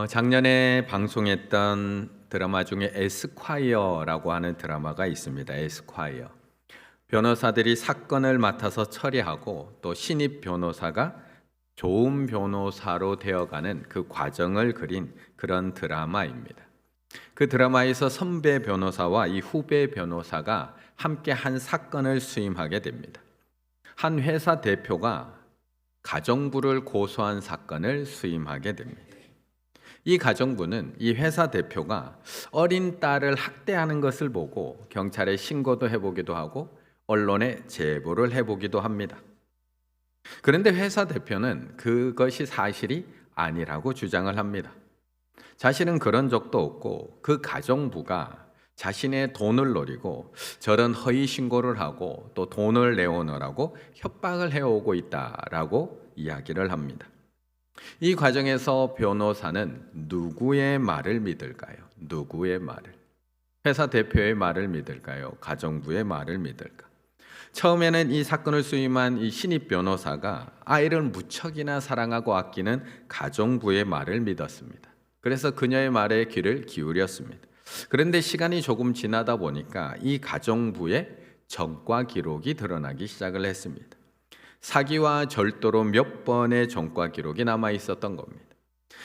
작년에 방송했던 드라마 중에 에스콰이어라고 하는 드라마가 있습니다. 에스콰이어. 변호사들이 사건을 맡아서 처리하고 또 신입 변호사가 좋은 변호사로 되어가는 그 과정을 그린 그런 드라마입니다. 그 드라마에서 선배 변호사와 이 후배 변호사가 함께 한 사건을 수임하게 됩니다. 한 회사 대표가 가정부를 고소한 사건을 수임하게 됩니다. 이 가정부는 이 회사 대표가 어린 딸을 학대하는 것을 보고 경찰에 신고도 해보기도 하고 언론에 제보를 해보기도 합니다. 그런데 회사 대표는 그것이 사실이 아니라고 주장을 합니다. 자신은 그런 적도 없고 그 가정부가 자신의 돈을 노리고 저런 허위 신고를 하고 또 돈을 내오느라고 협박을 해오고 있다라고 이야기를 합니다. 이 과정에서 변호사는 누구의 말을 믿을까요? 누구의 말을? 회사 대표의 말을 믿을까요? 가정부의 말을 믿을까? 처음에는 이 사건을 수임한 이 신입 변호사가 아이를 무척이나 사랑하고 아끼는 가정부의 말을 믿었습니다. 그래서 그녀의 말에 귀를 기울였습니다. 그런데 시간이 조금 지나다 보니까 이 가정부의 전과 기록이 드러나기 시작을 했습니다. 사기와 절도로 몇 번의 전과 기록이 남아 있었던 겁니다.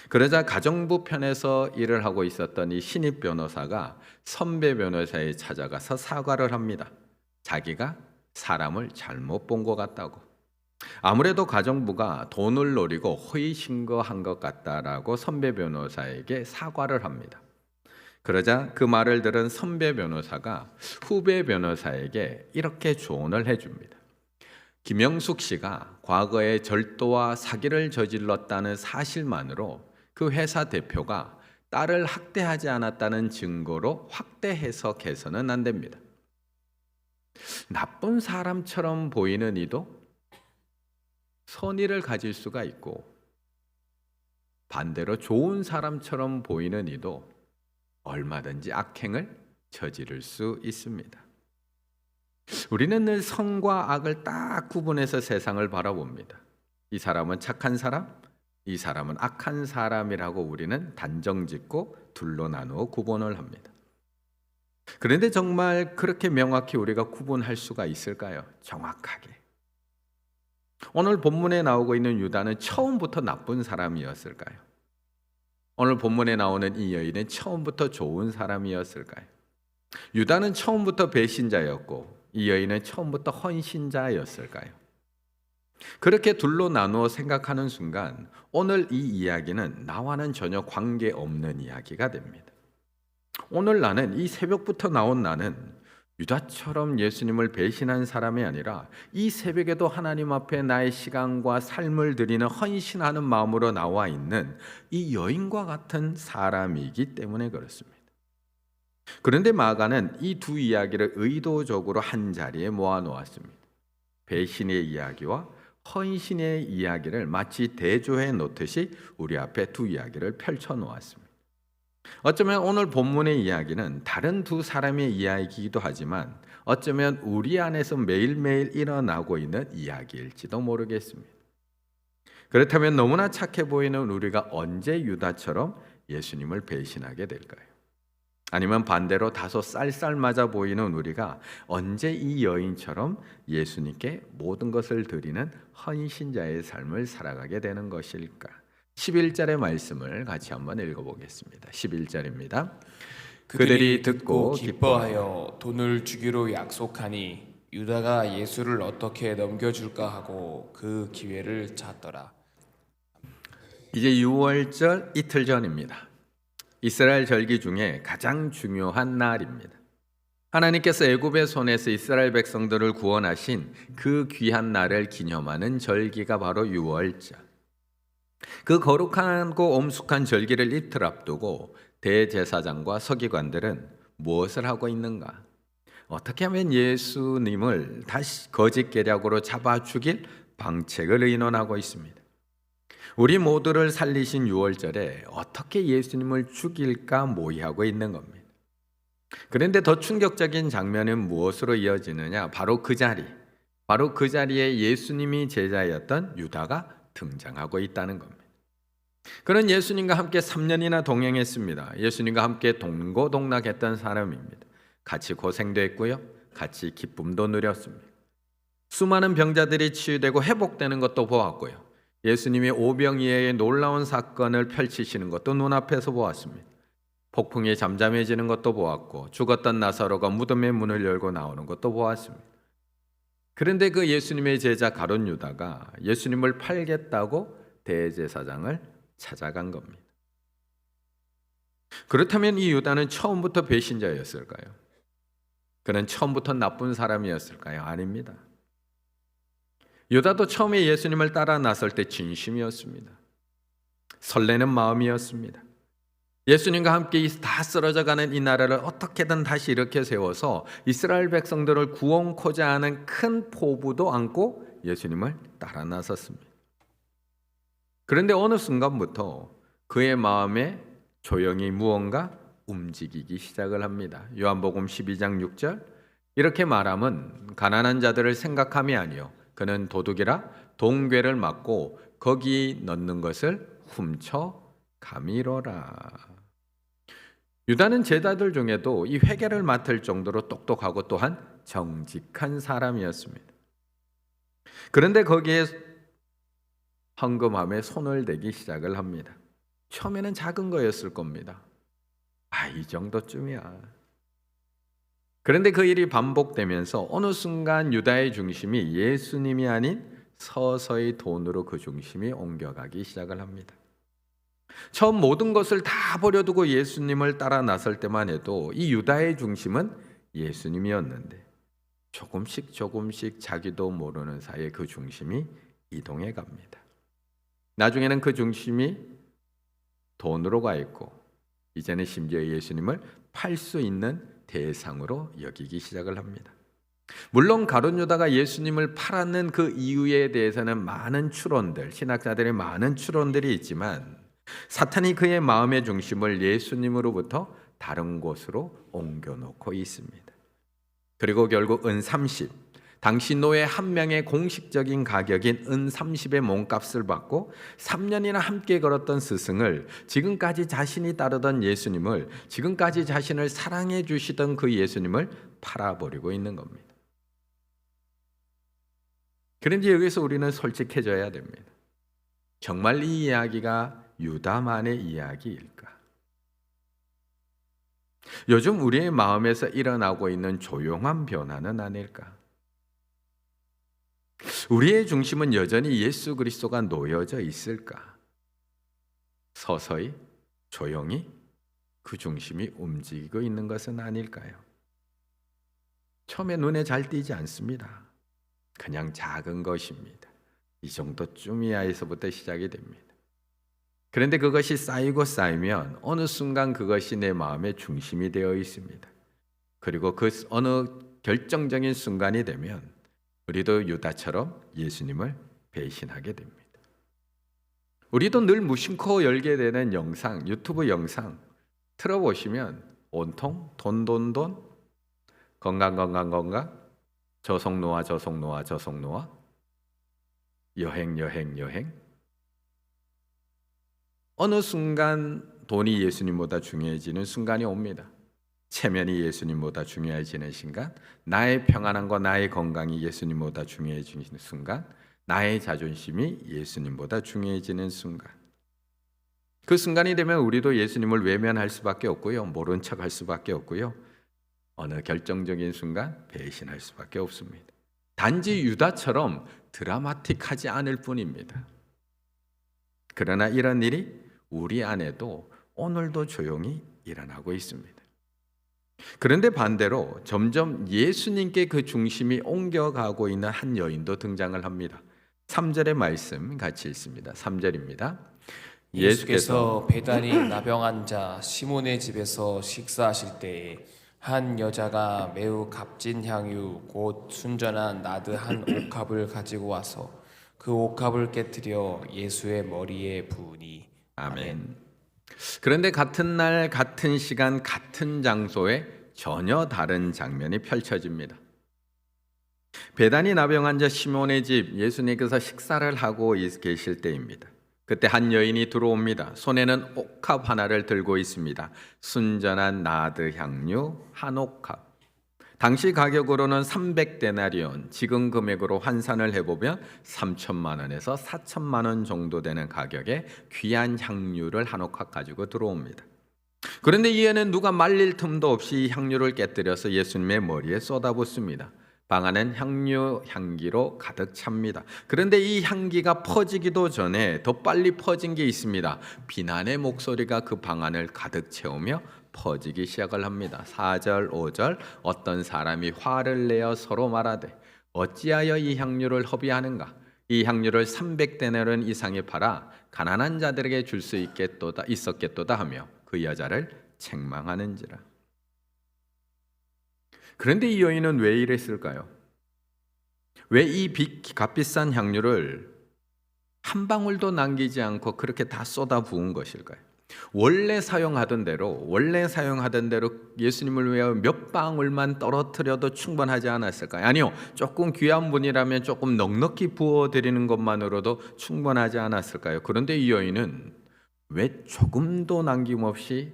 그러자 가정부 편에서 일을 하고 있었던 이 신입 변호사가 선배 변호사에 찾아가서 사과를 합니다. 자기가 사람을 잘못 본 것 같다고. 아무래도 가정부가 돈을 노리고 허위 신고한 것 같다라고 선배 변호사에게 사과를 합니다. 그러자 그 말을 들은 선배 변호사가 후배 변호사에게 이렇게 조언을 해줍니다. 김영숙 씨가 과거에 절도와 사기를 저질렀다는 사실만으로 그 회사 대표가 딸을 학대하지 않았다는 증거로 확대 해석해서는 안 됩니다. 나쁜 사람처럼 보이는 이도 선의를 가질 수가 있고 반대로 좋은 사람처럼 보이는 이도 얼마든지 악행을 저지를 수 있습니다. 우리는 늘 선과 악을 딱 구분해서 세상을 바라봅니다. 이 사람은 착한 사람, 이 사람은 악한 사람이라고 우리는 단정짓고 둘로 나누어 구분을 합니다. 그런데 정말 그렇게 명확히 우리가 구분할 수가 있을까요? 정확하게. 오늘 본문에 나오고 있는 유다는 처음부터 나쁜 사람이었을까요? 오늘 본문에 나오는 이 여인은 처음부터 좋은 사람이었을까요? 유다는 처음부터 배신자였고 이 여인은 처음부터 헌신자였을까요? 그렇게 둘로 나누어 생각하는 순간 오늘 이 이야기는 나와는 전혀 관계없는 이야기가 됩니다. 오늘 나는 이 새벽부터 나온 나는 유다처럼 예수님을 배신한 사람이 아니라 이 새벽에도 하나님 앞에 나의 시간과 삶을 드리는 헌신하는 마음으로 나와 있는 이 여인과 같은 사람이기 때문에 그렇습니다. 그런데 마가는 이 두 이야기를 의도적으로 한 자리에 모아 놓았습니다. 배신의 이야기와 헌신의 이야기를 마치 대조해 놓듯이 우리 앞에 두 이야기를 펼쳐 놓았습니다. 어쩌면 오늘 본문의 이야기는 다른 두 사람의 이야기이기도 하지만 어쩌면 우리 안에서 매일매일 일어나고 있는 이야기일지도 모르겠습니다. 그렇다면 너무나 착해 보이는 우리가 언제 유다처럼 예수님을 배신하게 될까요? 아니면 반대로 다소 쌀쌀맞아 보이는 우리가 언제 이 여인처럼 예수님께 모든 것을 드리는 헌신자의 삶을 살아가게 되는 것일까? 11절의 말씀을 같이 한번 읽어보겠습니다. 11절입니다. 그들이 듣고 기뻐하여 돈을 주기로 약속하니 유다가 예수를 어떻게 넘겨줄까 하고 그 기회를 찾더라. 이제 6월절 이틀 전입니다. 이스라엘 절기 중에 가장 중요한 날입니다. 하나님께서 애굽의 손에서 이스라엘 백성들을 구원하신 그 귀한 날을 기념하는 절기가 바로 6월절. 그 거룩하고 엄숙한 절기를 이틀 앞두고 대제사장과 서기관들은 무엇을 하고 있는가? 어떻게 하면 예수님을 다시 거짓 계략으로 잡아 죽일 방책을 의논하고 있습니다. 우리 모두를 살리신 6월절에 어떻게 예수님을 죽일까 모의하고 있는 겁니다. 그런데 더 충격적인 장면은 무엇으로 이어지느냐? 바로 그 자리에 예수님이 제자였던 유다가 등장하고 있다는 겁니다. 그는 예수님과 함께 3년이나 동행했습니다. 예수님과 함께 동고동락했던 사람입니다. 같이 고생도 했고요. 같이 기쁨도 누렸습니다. 수많은 병자들이 치유되고 회복되는 것도 보았고요. 예수님이 오병이어의 놀라운 사건을 펼치시는 것도 눈앞에서 보았습니다. 폭풍이 잠잠해지는 것도 보았고 죽었던 나사로가 무덤의 문을 열고 나오는 것도 보았습니다. 그런데 그 예수님의 제자 가룟 유다가 예수님을 팔겠다고 대제사장을 찾아간 겁니다. 그렇다면 이 유다는 처음부터 배신자였을까요? 그는 처음부터 나쁜 사람이었을까요? 아닙니다. 유다도 처음에 예수님을 따라 나설 때 진심이었습니다. 설레는 마음이었습니다. 예수님과 함께 다 쓰러져가는 이 나라를 어떻게든 다시 일으켜 세워서 이스라엘 백성들을 구원코자 하는 큰 포부도 안고 예수님을 따라 나섰습니다. 그런데 어느 순간부터 그의 마음에 조용히 무언가 움직이기 시작을 합니다. 요한복음 12장 6절 이렇게 말함은 가난한 자들을 생각함이 아니요 그는 도둑이라 동괴를 맞고 거기 넣는 것을 훔쳐 가미로라. 유다는 제자들 중에도 이 회개를 맡을 정도로 똑똑하고 또한 정직한 사람이었습니다. 그런데 거기에 헌금함에 손을 대기 시작을 합니다. 처음에는 작은 거였을 겁니다. 이 정도쯤이야. 그런데 그 일이 반복되면서 어느 순간 유다의 중심이 예수님이 아닌 서서히 돈으로 그 중심이 옮겨가기 시작을 합니다. 처음 모든 것을 다 버려두고 예수님을 따라 나설 때만 해도 이 유다의 중심은 예수님이었는데 조금씩 자기도 모르는 사이에 그 중심이 이동해 갑니다. 나중에는 그 중심이 돈으로 가 있고 이제는 심지어 예수님을 팔 수 있는 대상으로 여기기 시작을 합니다. 물론 가룟 유다가 예수님을 팔았는 그 이유에 대해서는 많은 추론들, 신학자들의 많은 추론들이 있지만 사탄이 그의 마음의 중심을 예수님으로부터 다른 곳으로 옮겨놓고 있습니다. 그리고 결국 은 30, 당시 노예 한 명의 공식적인 가격인 은 30의 몸값을 받고 3년이나 함께 걸었던 스승을, 지금까지 자신이 따르던 예수님을, 지금까지 자신을 사랑해 주시던 그 예수님을 팔아버리고 있는 겁니다. 그런데 여기서 우리는 솔직해져야 됩니다. 정말 이 이야기가 유다만의 이야기일까? 요즘 우리의 마음에서 일어나고 있는 조용한 변화는 아닐까? 우리의 중심은 여전히 예수 그리스도가 놓여져 있을까? 서서히 조용히 그 중심이 움직이고 있는 것은 아닐까요? 처음에 눈에 잘 띄지 않습니다. 그냥 작은 것입니다. 이 정도쯤이야에서부터 시작이 됩니다. 그런데 그것이 쌓이고 쌓이면 어느 순간 그것이 내 마음의 중심이 되어 있습니다. 그리고 그 어느 결정적인 순간이 되면 우리도 유다처럼 예수님을 배신하게 됩니다. 우리도 늘 무심코 열게 되는 영상, 유튜브 영상 틀어보시면 온통 돈, 건강, 저속 노화, 여행. 어느 순간 돈이 예수님보다 중요해지는 순간이 옵니다. 체면이 예수님보다 중요해지는 순간, 나의 평안함과 나의 건강이 예수님보다 중요해지는 순간, 나의 자존심이 예수님보다 중요해지는 순간, 그 순간이 되면 우리도 예수님을 외면할 수밖에 없고요, 모른 척할 수밖에 없고요, 어느 결정적인 순간 배신할 수밖에 없습니다. 단지 유다처럼 드라마틱하지 않을 뿐입니다. 그러나 이런 일이 우리 안에도 오늘도 조용히 일어나고 있습니다. 그런데 반대로 점점 예수님께 그 중심이 옮겨가고 있는 한 여인도 등장을 합니다. 3절의 말씀 같이 읽습니다. 3절입니다. 예수께서 베다니 나병한 자 시몬의 집에서 식사하실 때에 한 여자가 매우 값진 향유 곧 순전한 나드 한 옥합을 가지고 와서 그 옥합을 깨뜨려 예수의 머리에 부으니. 아멘. 그런데 같은 날 같은 시간 같은 장소에 전혀 다른 장면이 펼쳐집니다. 베다니 나병 환자 시몬의 집 예수님께서 식사를 하고 계실 때입니다. 그때 한 여인이 들어옵니다. 손에는 옥합 하나를 들고 있습니다. 순전한 나드 향유 한 옥합. 당시 가격으로는 300데나리온, 지금 금액으로 환산을 해보면 3천만 원에서 4천만 원 정도 되는 가격의 귀한 향유를 한 옥합 가지고 들어옵니다. 그런데 이에는 누가 말릴 틈도 없이 향유를 깨뜨려서 예수님의 머리에 쏟아붓습니다. 방 안은 향유 향기로 가득 찹니다. 그런데 이 향기가 퍼지기도 전에 더 빨리 퍼진 게 있습니다. 비난의 목소리가 그 방 안을 가득 채우며 퍼지기 시작을 합니다. 4절 5절 어떤 사람이 화를 내어 서로 말하되 어찌하여 이 향유를 허비하는가? 이 향유를 300데나리온 이상에 팔아 가난한 자들에게 줄 수 있었겠도다 하며 그 여자를 책망하는지라. 그런데 이 여인은 왜 이랬을까요? 왜 이 값비싼 향유를 한 방울도 남기지 않고 그렇게 다 쏟아 부은 것일까요? 원래 사용하던 대로 예수님을 위하여 몇 방울만 떨어뜨려도 충분하지 않았을까요? 아니요, 조금 귀한 분이라면 조금 넉넉히 부어드리는 것만으로도 충분하지 않았을까요? 그런데 이 여인은 왜 조금도 남김없이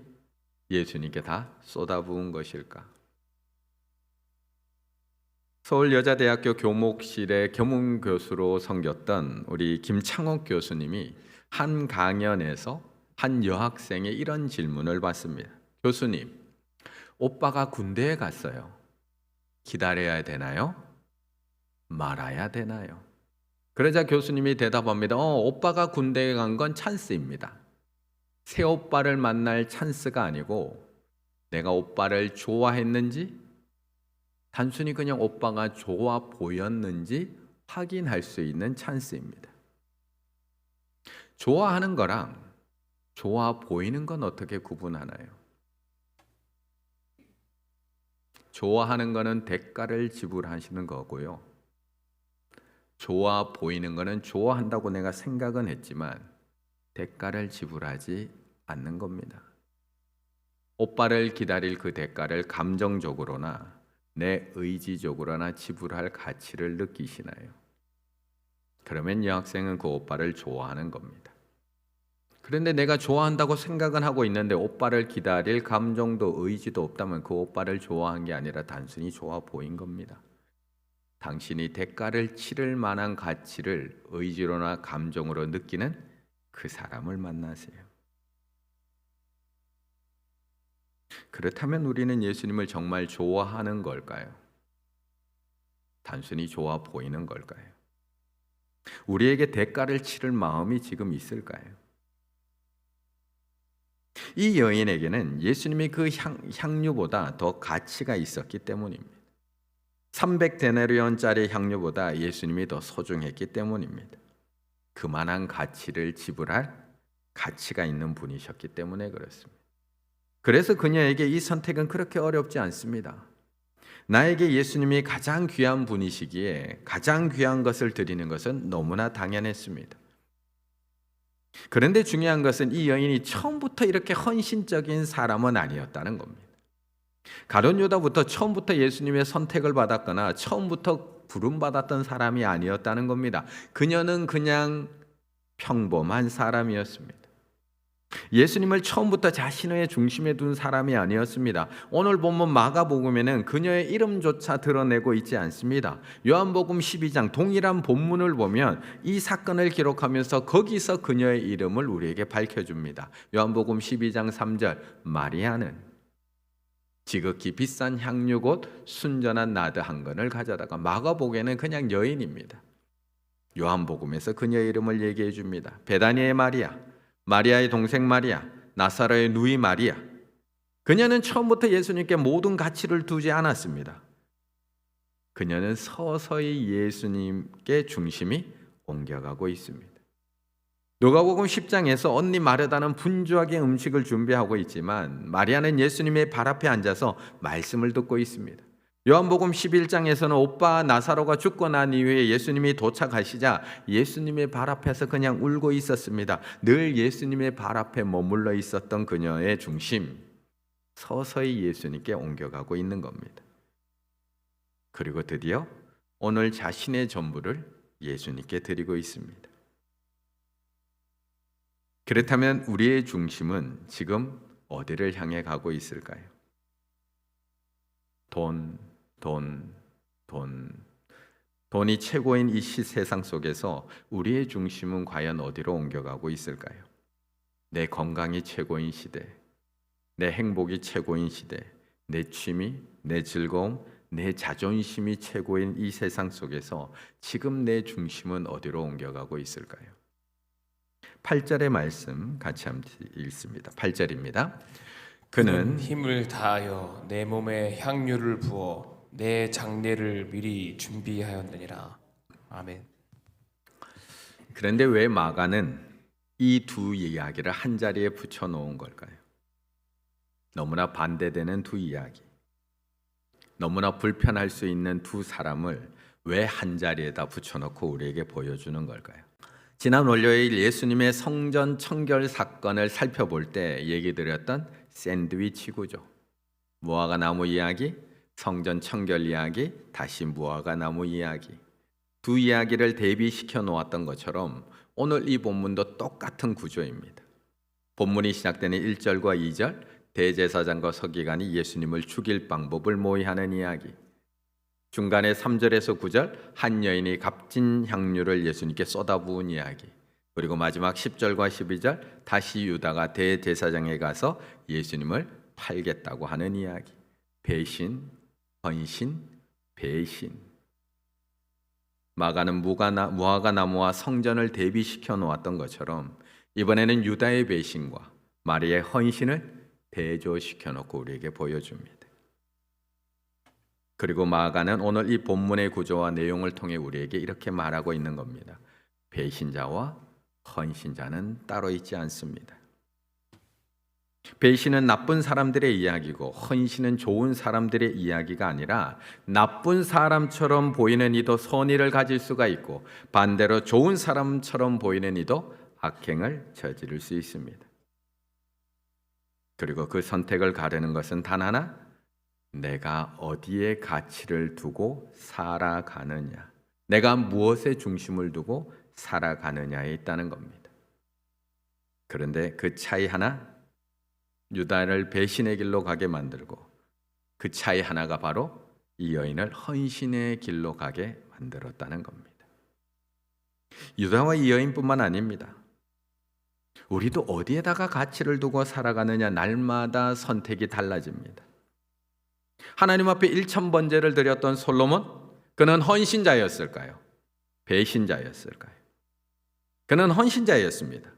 예수님께 다 쏟아부은 것일까? 서울여자대학교 교목실의 교문교수로 섬겼던 우리 김창옥 교수님이 한 강연에서 한 여학생의 이런 질문을 받습니다. 교수님, 오빠가 군대에 갔어요. 기다려야 되나요? 말아야 되나요? 그러자 교수님이 대답합니다. 오빠가 군대에 간 건 찬스입니다. 새 오빠를 만날 찬스가 아니고 내가 오빠를 좋아했는지 단순히 그냥 오빠가 좋아 보였는지 확인할 수 있는 찬스입니다. 좋아하는 거랑 좋아 보이는 건 어떻게 구분하나요? 좋아하는 거는 대가를 지불하시는 거고요. 좋아 보이는 거는 좋아한다고 내가 생각은 했지만 대가를 지불하지 않는 겁니다. 오빠를 기다릴 그 대가를 감정적으로나 내 의지적으로나 지불할 가치를 느끼시나요? 그러면 이 학생은 그 오빠를 좋아하는 겁니다. 그런데 내가 좋아한다고 생각은 하고 있는데 오빠를 기다릴 감정도 의지도 없다면 그 오빠를 좋아한 게 아니라 단순히 좋아 보인 겁니다. 당신이 대가를 치를 만한 가치를 의지로나 감정으로 느끼는 그 사람을 만나세요. 그렇다면 우리는 예수님을 정말 좋아하는 걸까요? 단순히 좋아 보이는 걸까요? 우리에게 대가를 치를 마음이 지금 있을까요? 이 여인에게는 예수님이 그 향유보다 더 가치가 있었기 때문입니다. 300데나리온짜리 향유보다 예수님이 더 소중했기 때문입니다. 그만한 가치를 지불할 가치가 있는 분이셨기 때문에 그렇습니다. 그래서 그녀에게 이 선택은 그렇게 어렵지 않습니다. 나에게 예수님이 가장 귀한 분이시기에 가장 귀한 것을 드리는 것은 너무나 당연했습니다. 그런데 중요한 것은 이 여인이 처음부터 이렇게 헌신적인 사람은 아니었다는 겁니다. 가룟 유다부터 처음부터 예수님의 선택을 받았거나 처음부터 부름받았던 사람이 아니었다는 겁니다. 그녀는 그냥 평범한 사람이었습니다. 예수님을 처음부터 자신의 중심에 둔 사람이 아니었습니다. 오늘 본문 마가복음에는 그녀의 이름조차 드러내고 있지 않습니다. 요한복음 12장 동일한 본문을 보면 이 사건을 기록하면서 거기서 그녀의 이름을 우리에게 밝혀줍니다. 요한복음 12장 3절 마리아는 지극히 비싼 향유 곧 순전한 나드 한 건을 가져다가 마가복음에는 그냥 여인입니다. 요한복음에서 그녀의 이름을 얘기해 줍니다. 베다니의 마리아, 마리아의 동생 마리아, 나사로의 누이 마리아. 그녀는 처음부터 예수님께 모든 가치를 두지 않았습니다. 그녀는 서서히 예수님께 중심이 옮겨가고 있습니다. 누가복음 10장에서 언니 마르다는 분주하게 음식을 준비하고 있지만 마리아는 예수님의 발 앞에 앉아서 말씀을 듣고 있습니다. 요한복음 11장에서는 오빠 나사로가 죽고 난 이후에 예수님이 도착하시자 예수님의 발 앞에서 그냥 울고 있었습니다. 늘 예수님의 발 앞에 머물러 있었던 그녀의 중심, 서서히 예수님께 옮겨가고 있는 겁니다. 그리고 드디어 오늘 자신의 전부를 예수님께 드리고 있습니다. 그렇다면 우리의 중심은 지금 어디를 향해 가고 있을까요? 돈, 돈, 돈. 돈이 최고인 이 세상 속에서 우리의 중심은 과연 어디로 옮겨가고 있을까요? 내 건강이 최고인 시대, 내 행복이 최고인 시대, 내 취미, 내 즐거움, 내 자존심이 최고인 이 세상 속에서 지금 내 중심은 어디로 옮겨가고 있을까요? 8절의 말씀 같이 한번 읽습니다. 8절입니다. 그는 힘을 다하여 내 몸에 향유를 부어 내 장례를 미리 준비하였느니라. 아멘. 그런데 왜 마가는 이 두 이야기를 한 자리에 붙여 놓은 걸까요? 너무나 반대되는 두 이야기, 너무나 불편할 수 있는 두 사람을 왜 한 자리에다 붙여놓고 우리에게 보여주는 걸까요? 지난 월요일 예수님의 성전 청결 사건을 살펴볼 때 얘기 드렸던 샌드위치 구조, 무화과 나무 이야기, 성전 청결 이야기, 다시 무화과 나무 이야기, 두 이야기를 대비시켜 놓았던 것처럼 오늘 이 본문도 똑같은 구조입니다. 본문이 시작되는 1절과 2절, 대제사장과 서기관이 예수님을 죽일 방법을 모의하는 이야기, 중간에 3절에서 9절 한 여인이 값진 향유를 예수님께 쏟아부은 이야기, 그리고 마지막 10절과 12절 다시 유다가 대제사장에 가서 예수님을 팔겠다고 하는 이야기. 배신, 헌신, 배신. 마가는 무화과 나무와 성전을 대비시켜 놓았던 것처럼 이번에는 유다의 배신과 마리아의 헌신을 대조시켜 놓고 우리에게 보여줍니다. 그리고 마가는 오늘 이 본문의 구조와 내용을 통해 우리에게 이렇게 말하고 있는 겁니다. 배신자와 헌신자는 따로 있지 않습니다. 배신은 나쁜 사람들의 이야기고 헌신은 좋은 사람들의 이야기가 아니라 나쁜 사람처럼 보이는 이도 선의를 가질 수가 있고 반대로 좋은 사람처럼 보이는 이도 악행을 저지를 수 있습니다. 그리고 그 선택을 가르는 것은 단 하나, 내가 어디에 가치를 두고 살아가느냐, 내가 무엇에 중심을 두고 살아가느냐에 있다는 겁니다. 그런데 그 차이 하나, 유다를 배신의 길로 가게 만들고 그 차이 하나가 바로 이 여인을 헌신의 길로 가게 만들었다는 겁니다. 유다와 이 여인뿐만 아닙니다. 우리도 어디에다가 가치를 두고 살아가느냐 날마다 선택이 달라집니다. 하나님 앞에 1000번제를 드렸던 솔로몬, 그는 헌신자였을까요? 배신자였을까요? 그는 헌신자였습니다.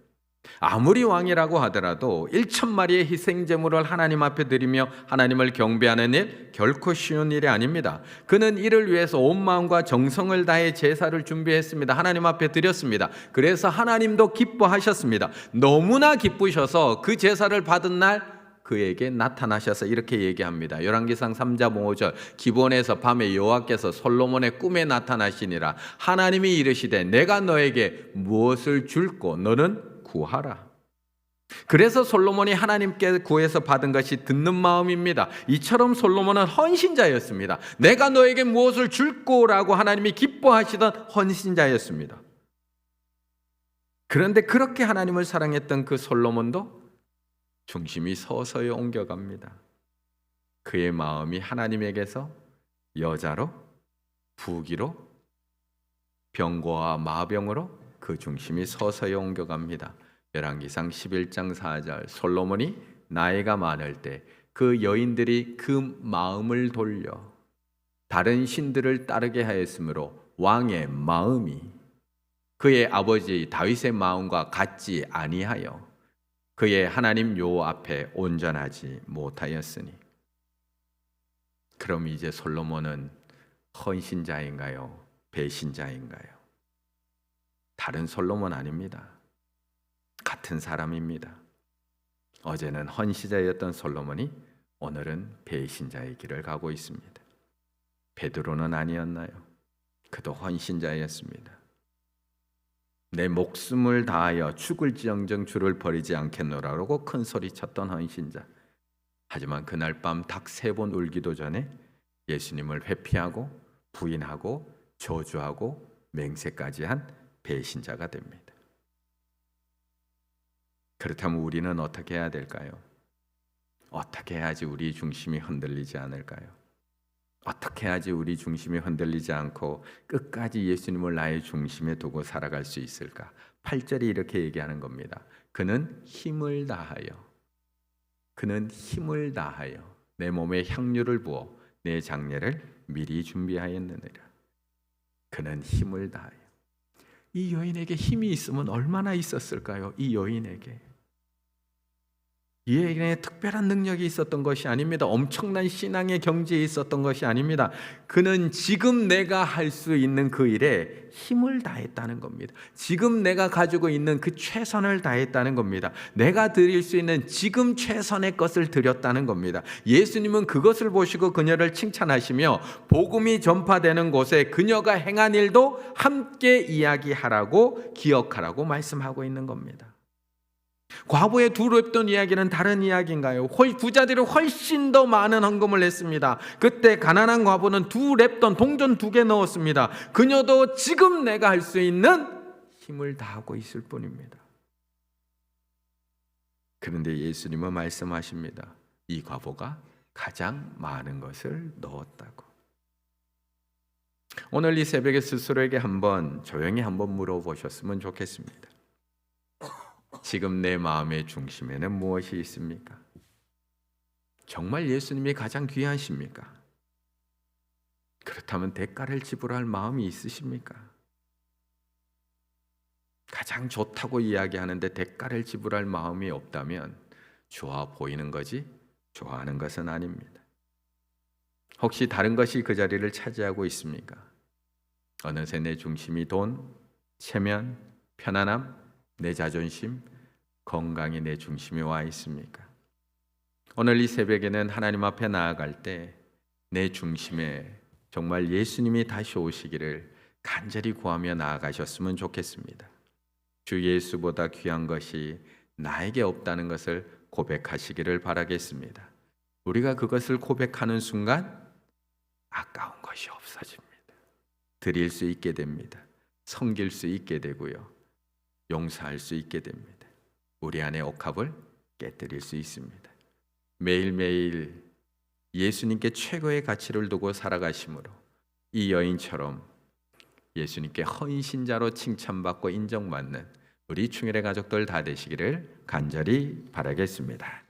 아무리 왕이라고 하더라도 1000마리의 희생제물을 하나님 앞에 드리며 하나님을 경배하는 일 결코 쉬운 일이 아닙니다. 그는 이를 위해서 온 마음과 정성을 다해 제사를 준비했습니다. 하나님 앞에 드렸습니다. 그래서 하나님도 기뻐하셨습니다. 너무나 기쁘셔서 그 제사를 받은 날 그에게 나타나셔서 이렇게 얘기합니다. 열왕기상 3장 5절, 기본에서 밤에 여호와께서 솔로몬의 꿈에 나타나시니라. 하나님이 이르시되 내가 너에게 무엇을 줄고 너는 구하라. 그래서 솔로몬이 하나님께 구해서 받은 것이 듣는 마음입니다. 이처럼 솔로몬은 헌신자였습니다. 내가 너에게 무엇을 줄고라고 하나님이 기뻐하시던 헌신자였습니다. 그런데 그렇게 하나님을 사랑했던 그 솔로몬도 중심이 서서히 옮겨갑니다. 그의 마음이 하나님에게서 여자로, 부귀로, 병거와 마병으로 그 중심이 서서히 옮겨갑니다. 열왕기상 11장 4절, 솔로몬이 나이가 많을 때 그 여인들이 그 마음을 돌려 다른 신들을 따르게 하였으므로 왕의 마음이 그의 아버지 다윗의 마음과 같지 아니하여 그의 하나님 여호와 앞에 온전하지 못하였으니. 그럼 이제 솔로몬은 헌신자인가요? 배신자인가요? 다른 솔로몬 아닙니다. 같은 사람입니다. 어제는 헌신자였던 솔로몬이 오늘은 배신자의 길을 가고 있습니다. 베드로는 아니었나요? 그도 헌신자였습니다. 내 목숨을 다하여 죽을지언정 주를 버리지 않겠노라고 큰 소리 쳤던 헌신자. 하지만 그날 밤 닭 3번 울기도 전에 예수님을 회피하고 부인하고 저주하고 맹세까지 한 배신자가 됩니다. 그렇다면 우리는 어떻게 해야 될까요? 어떻게 해야지 우리 중심이 흔들리지 않을까요? 어떻게 해야지 우리 중심이 흔들리지 않고 끝까지 예수님을 나의 중심에 두고 살아갈 수 있을까? 8절이 이렇게 얘기하는 겁니다. 그는 힘을 다하여 내 몸에 향유를 부어 내 장례를 미리 준비하였느니라. 그는 힘을 다하여. 이 여인에게 힘이 있으면 얼마나 있었을까요? 이 여인에게 특별한 능력이 있었던 것이 아닙니다. 엄청난 신앙의 경지에 있었던 것이 아닙니다. 그는 지금 내가 할 수 있는 그 일에 힘을 다했다는 겁니다. 지금 내가 가지고 있는 그 최선을 다했다는 겁니다. 내가 드릴 수 있는 지금 최선의 것을 드렸다는 겁니다. 예수님은 그것을 보시고 그녀를 칭찬하시며 복음이 전파되는 곳에 그녀가 행한 일도 함께 이야기하라고 기억하라고 말씀하고 있는 겁니다. 과부의 두 랩돈 이야기는 다른 이야기인가요? 부자들이 훨씬 더 많은 헌금을 냈습니다. 그때 가난한 과부는 두 랩돈 동전 2개 넣었습니다. 그녀도 지금 내가 할 수 있는 힘을 다하고 있을 뿐입니다. 그런데 예수님은 말씀하십니다. 이 과부가 가장 많은 것을 넣었다고. 오늘 이 새벽에 스스로에게 조용히 한번 물어보셨으면 좋겠습니다. 지금 내 마음의 중심에는 무엇이 있습니까? 정말 예수님이 가장 귀하십니까? 그렇다면 대가를 지불할 마음이 있으십니까? 가장 좋다고 이야기하는데 대가를 지불할 마음이 없다면 좋아 보이는 거지 좋아하는 것은 아닙니다. 혹시 다른 것이 그 자리를 차지하고 있습니까? 어느새 내 중심이 돈, 체면, 편안함, 내 자존심, 건강이 내 중심에 와 있습니까? 오늘 이 새벽에는 하나님 앞에 나아갈 때 내 중심에 정말 예수님이 다시 오시기를 간절히 구하며 나아가셨으면 좋겠습니다. 주 예수보다 귀한 것이 나에게 없다는 것을 고백하시기를 바라겠습니다. 우리가 그것을 고백하는 순간 아까운 것이 없어집니다. 드릴 수 있게 됩니다. 섬길 수 있게 되고요. 용서할 수 있게 됩니다. 우리 안에 옥합을 깨뜨릴 수 있습니다. 매일매일 예수님께 최고의 가치를 두고 살아가심으로 이 여인처럼 예수님께 헌신자로 칭찬받고 인정받는 우리 충혈의 가족들 다 되시기를 간절히 바라겠습니다.